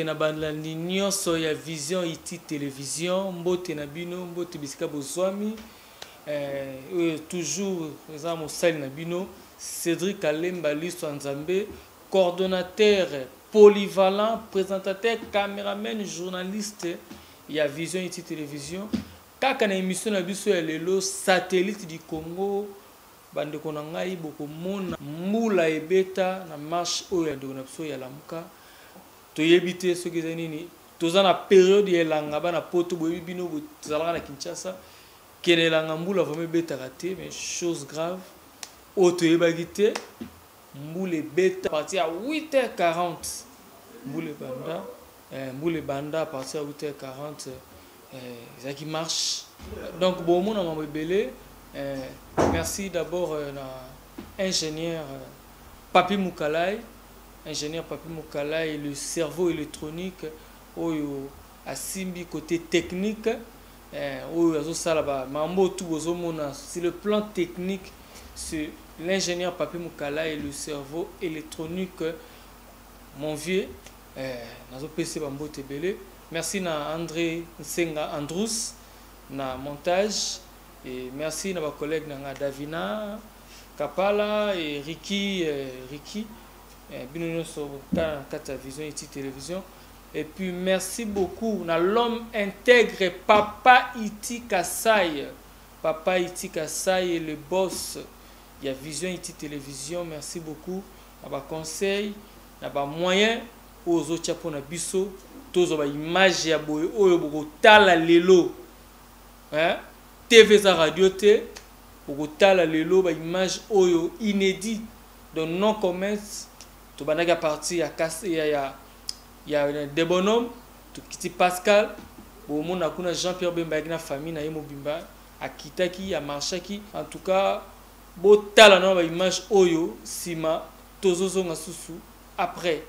mbote na bandandi nyonso ya Vision iti télévision, mbote na bino, mbote bisika bozwami. Toujours eza mosali na bino Cédric Alemba Liso Nzambe, coordonnateur polyvalent, présentateur, caméraman, journaliste ya Vision iti télévision. Kaka na émission na biso ya lelo satellite du Congo bandeko na ngai bokomona mbula ebeta na marche oyo ya ndeko na biso ya lamuka toyebi te soki eza nini toza na période ya elanga bana poto boyebi bino tozalaka na Kinshasa kene elanga mbula vraiment ebetaka te mais chose grave oyo toyebaki te mbula ebeta à partir ya 8h40 mbula ebanda à partir ya 8h40 ça qui marche donc bon mon nom ebele. Merci d'abord à ingénieur Papi Moukalai, le cerveau électronique oyo asimbi côté technique oyo azosalaba mambo tout bozomona sur le plan technique c'est l'ingénieur Papi Moukalai, le cerveau électronique mon vieux nazo pc bambo tebele. Merci na André Nsenga Androus na montage. Et merci à mes collègues Davina, Kapala et Ricky, Vision et télévision. Et puis merci beaucoup à l'homme intègre Papa Iti Kasai. Papa Iti Kasai est le boss. Il y a Vision et télévision. Merci beaucoup. À bas conseils, à bas moyens aux autres chapeaux na biso. Tous les images ya boy oyo boko tala lelo. Hein? TV za radio te pour tala lelo ba image oyo inédit de non commerce to banaka parti ya des bonhommes to kiti Pascal bo mona kuna Jean-Pierre Bemba na famille na yemo bimba akitaki ya marchaki en tout cas bo tala na ba image oyo sima tozozo nga susu après.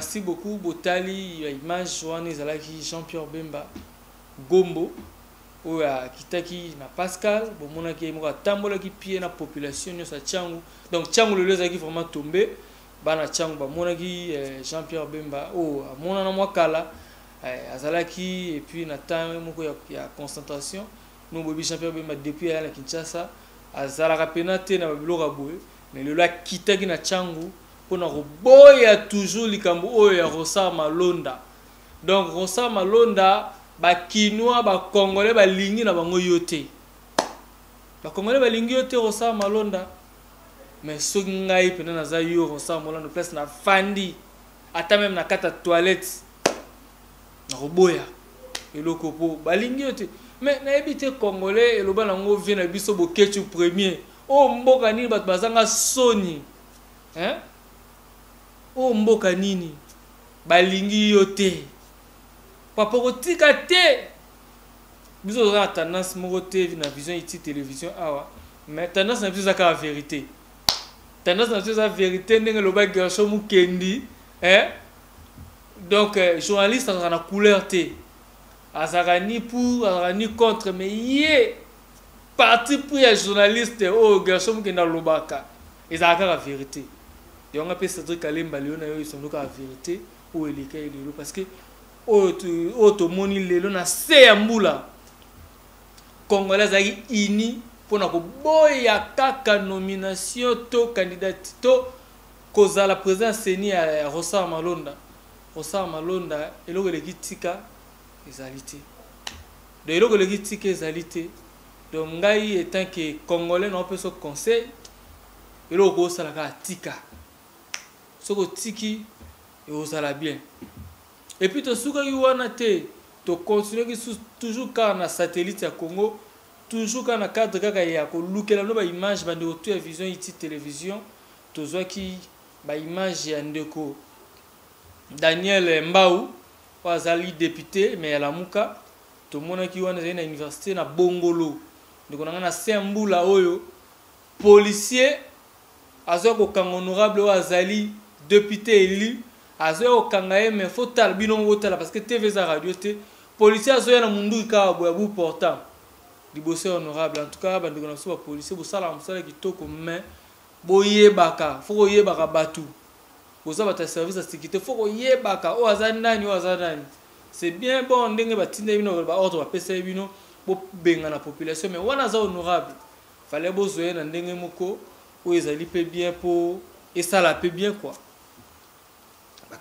merci beaucoup botali image wana ezalaki Jean-Pierre Bemba Gombo oyo akitaki na Pascal bomonaki moko atambolaki pied na population nyonso ya Tchangu. Donc Tchangu lelo ezalaki vraiment tombé bana Tchangu bamonaki Jean-Pierre Bemba oyo amonana mwa kala azalaki et puis na temps moko ya concentration nous bobi Jean-Pierre Bemba depuis à la Kinshasa azalaka pena te na babiloko boye mais lelo akitaki na Tchangu pona roboya toujours likambo oyo ya Rosa Malonda. Donc Rosa Malonda ba Kinois ba Congolais ba lingi na bango yote. Ba Congolais ba lingi yote Rosa Malonda. Mais soki ngai pena naza yo Rosa Malonda place na fandi ata même na kata toilette na roboya eloko po ba lingi yote. Mais na ebité Congolais eloba nango vient na biso boketu premier. O mboka nini bato bazanga soni. Hein? O mboka nini balingi yote papa kotika te biso za tendance moko te na vision iti télévision awa mais tendance na biso za vérité tendance na biso za vérité ndenge loba Gershom Mukendi donc journaliste a na couleur te azaka ni pour azaka ni contre mais yé parti pour les journalistes oh Gershom Mukendi lobaka ezaka la vérité. Et on a fait ce truc à l'embalé, on a eu son look à la vérité, où il est parce que auto moni lelo na seyambula Congolais a ini pour na boya kaka nomination to candidat to cause la présence ni à Rosa Malonda. Rosa Malonda et le tika ezalité. De le tika ezalité. Donc ngai étant que Congolais n'ont pas ce conseil et le go ça la tika. Soko tiki et osala bien. Et puis to suka wana te to continuer toujours car na satellite ya Congo toujours car na cadre kaka ya ko lukela no ba image ba ndeko to ya vision iti télévision to zwaki ba image ya ndeko Daniel Mbau wazali député mais ya lamuka to mona ki wana na université na Bongolo ndeko na Sembula oyo policier azo ko kanga honorable wazali député élu azo kangaye mais faut talbino wotala parce que TV za radio te policier azo na mundu ka boyabu portant liboso honorable en tout cas bandi kona so policier bo sala msala kitoko mais boyebaka faut yebaka batu boza bata service de sécurité faut yebaka o azanani c'est bien bon ndenge batinde bino ba ordre ba pesa bino bo benga na population mais wana za honorable fallait bozoye na ndenge moko o ezali pe bien pour et ça la peut bien quoi.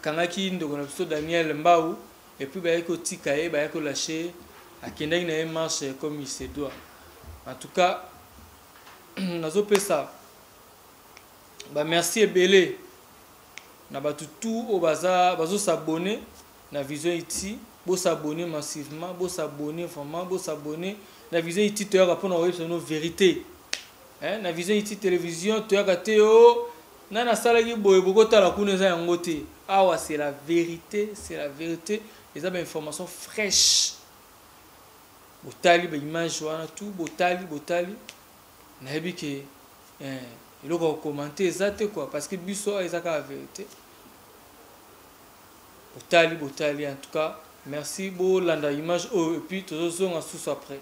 Kangaki ndoko na biso Daniel Mbau et puis ba yako tika e ba yako lâcher akendaki na marche comme il se doit. En tout cas nazo pesa ba merci ebele na batu tout au bazar bazo s'abonner na vision iti bo s'abonner massivement bo s'abonner vraiment bo s'abonner na vision iti to ya pour nos vérité hein na vision iti télévision to ya kateo nana salaki boye bokota la kuneza yango te. Ah c'est la vérité, c'est la vérité. Les informations fraîches. Botali ba image wana tout botali na yebi ke il faut commenter exact quoi parce que biso ezaka la vérité. Botali en tout cas merci bo landa image et puis tozozonga sous après.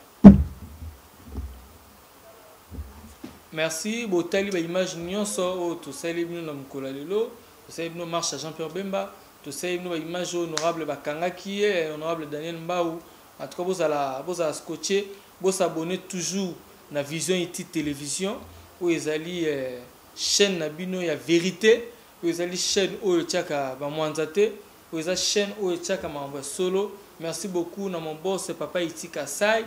Merci botali ba image nyonso to sali bino na mkola lelo. Tout ça, marche à Jean-Pierre Bemba. Tout ça, image honorable Bakangaki, honorable Daniel Mbau. En tout cas, vous allez scotcher, vous abonner toujours na vision iti télévision où ils allaient chaîne nabino ya vérité, où ils allaient chaîne où ils tchaka ba mwanzate, où ils allaient chaîne où ils tchaka ma solo. Merci beaucoup na mon boss papa Iti Kasai.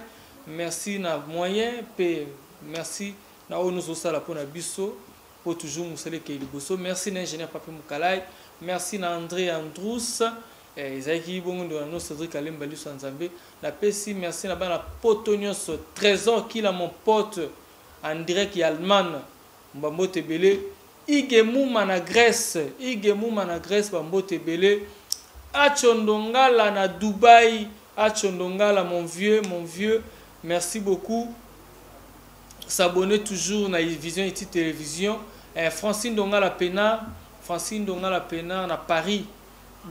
Merci na moyen pe merci na nous aussi la pour na biso. Pour toujours Moussale Keliboso. Merci l'ingénieur Papi Moukalai. Merci à André Androus. Ezaki Bongo de Cédric Alim Bali Sanzambe. La PC, merci à la Potonios Trésor qui est mon pote en direct allemand. Mbambo Tebele. Igemu Managresse. Bambo Tebele. Achondongala na Dubaï. Achondongala mon vieux. Merci beaucoup. S'abonner toujours à la vision et télévision. Francine Donga la Pena na Paris.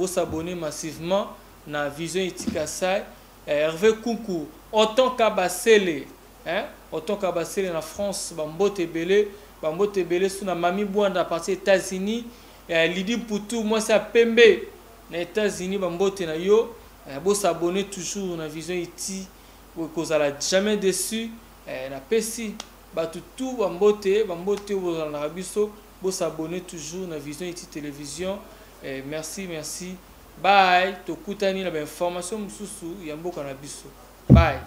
s'abonner massivement na Vision Iti Kasai. Hervé Koukou, autant Kabasele, hein, autant Kabasele na France, Bambote Belé, sous na Mami Bouanda partie États-Unis, Lidi Poutou, moi c'est Pembe, na États-Unis, Bambote na yo, beau s'abonner toujours na Vision Iti, vous n'allez jamais déçu, na Pessi, tout Bambote, vous en Arabiso, beau s'abonner toujours na Vision Iti Télévision, merci. Bye, tokutani na information mususu ya mboka na biso. Bye.